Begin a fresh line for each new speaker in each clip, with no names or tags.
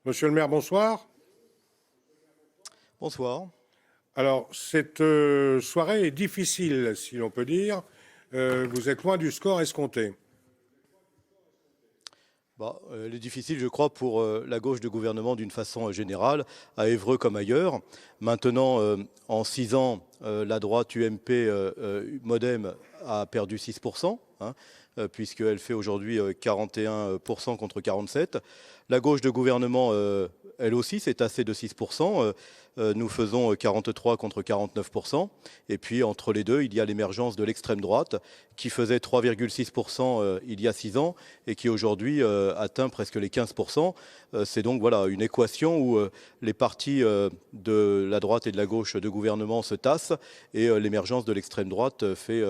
Monsieur le maire, bonsoir.
Bonsoir.
Alors, cette soirée est difficile, si l'on peut dire. Vous êtes loin du score escompté.
Elle est difficile, je crois, pour la gauche de gouvernement d'une façon générale, à Évreux comme ailleurs. Maintenant, en 6 ans, la droite UMP Modem a perdu 6%, puisqu'elle fait aujourd'hui 41% contre 47%. La gauche de gouvernement, elle aussi, s'est tassée de 6%. Nous faisons 43 contre 49%. Et puis, entre les deux, il y a l'émergence de l'extrême droite, qui faisait 3,6% il y a 6 ans et qui aujourd'hui atteint presque les 15%. C'est donc voilà, une équation où les partis de la droite et de la gauche de gouvernement se tassent et l'émergence de l'extrême droite fait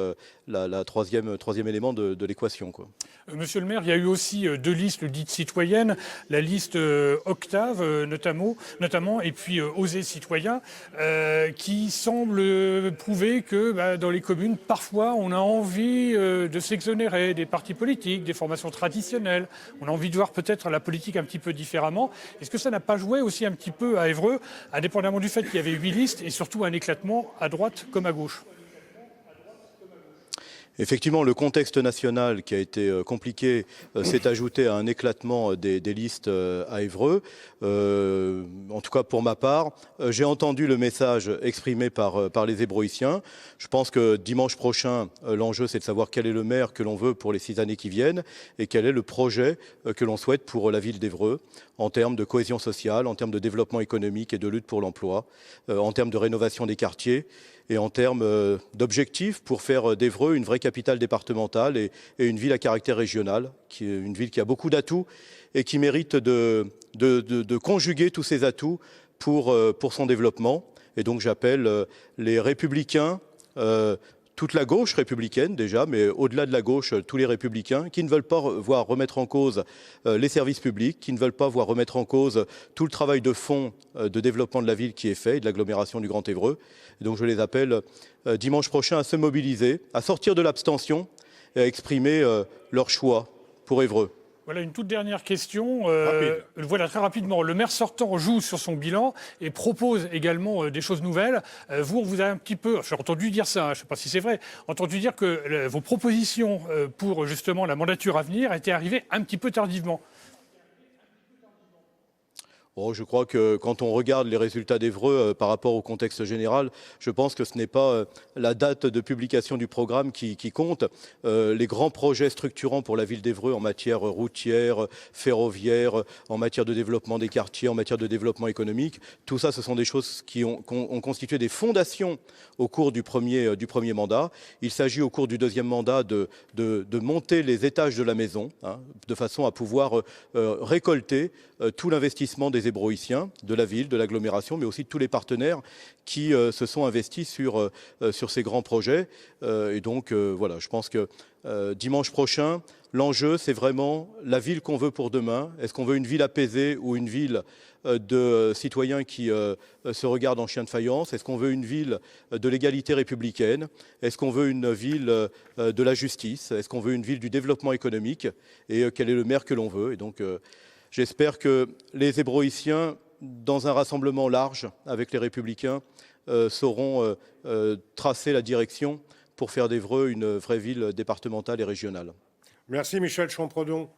la troisième élément de l'équation, quoi.
Monsieur le maire, il y a eu aussi 2 listes dites citoyennes, la liste Octave notamment, et puis Oser citoyen, qui semble prouver que dans les communes, parfois, on a envie de s'exonérer des partis politiques, des formations traditionnelles. On a envie de voir peut-être la politique un petit peu différemment. Est-ce que ça n'a pas joué aussi un petit peu à Évreux, indépendamment du fait qu'il y avait 8 listes et surtout un éclatement à droite comme à gauche ?
Effectivement, le contexte national qui a été compliqué s'est ajouté à un éclatement des listes à Évreux. En tout cas, pour ma part, j'ai entendu le message exprimé par les Ébroïciens. Je pense que dimanche prochain, l'enjeu, c'est de savoir quel est le maire que l'on veut pour les 6 années qui viennent et quel est le projet que l'on souhaite pour la ville d'Évreux en termes de cohésion sociale, en termes de développement économique et de lutte pour l'emploi, en termes de rénovation des quartiers et en termes d'objectifs pour faire d'Évreux une vraie capitale départementale et une ville à caractère régional, qui est une ville qui a beaucoup d'atouts et qui mérite de conjuguer tous ces atouts pour son développement. Et donc j'appelle les républicains, toute la gauche républicaine déjà, mais au-delà de la gauche, tous les républicains qui ne veulent pas voir remettre en cause les services publics, qui ne veulent pas voir remettre en cause tout le travail de fond de développement de la ville qui est fait et de l'agglomération du Grand Évreux. Et donc je les appelle dimanche prochain à se mobiliser, à sortir de l'abstention et à exprimer leur choix pour Évreux.
Voilà une toute dernière question. Voilà, très rapidement. Le maire sortant joue sur son bilan et propose également des choses nouvelles. Vous, on vous a un petit peu, j'ai entendu dire ça, je ne sais pas si c'est vrai, entendu dire que vos propositions pour justement la mandature à venir étaient arrivées un petit peu tardivement.
Bon, je crois que quand on regarde les résultats d'Évreux par rapport au contexte général, je pense que ce n'est pas la date de publication du programme qui compte. Les grands projets structurants pour la ville d'Évreux en matière routière, ferroviaire, en matière de développement des quartiers, en matière de développement économique, tout ça, ce sont des choses qui ont constitué des fondations au cours du premier mandat. Il s'agit au cours du deuxième mandat de monter les étages de la maison, de façon à pouvoir récolter tout l'investissement des Ébroïciens, de la ville, de l'agglomération, mais aussi de tous les partenaires qui se sont investis sur ces grands projets. Et donc, voilà, je pense que dimanche prochain, l'enjeu, c'est vraiment la ville qu'on veut pour demain. Est-ce qu'on veut une ville apaisée ou une ville de citoyens qui se regardent en chien de faïence? Est-ce qu'on veut une ville de l'égalité républicaine? Est-ce qu'on veut une ville de la justice? Est-ce qu'on veut une ville du développement économique? Et quel est le maire que l'on veut? Et donc, j'espère que les Ébroïciens, dans un rassemblement large avec les Républicains, sauront tracer la direction pour faire d'Évreux une vraie ville départementale et régionale.
Merci Michel Champredon.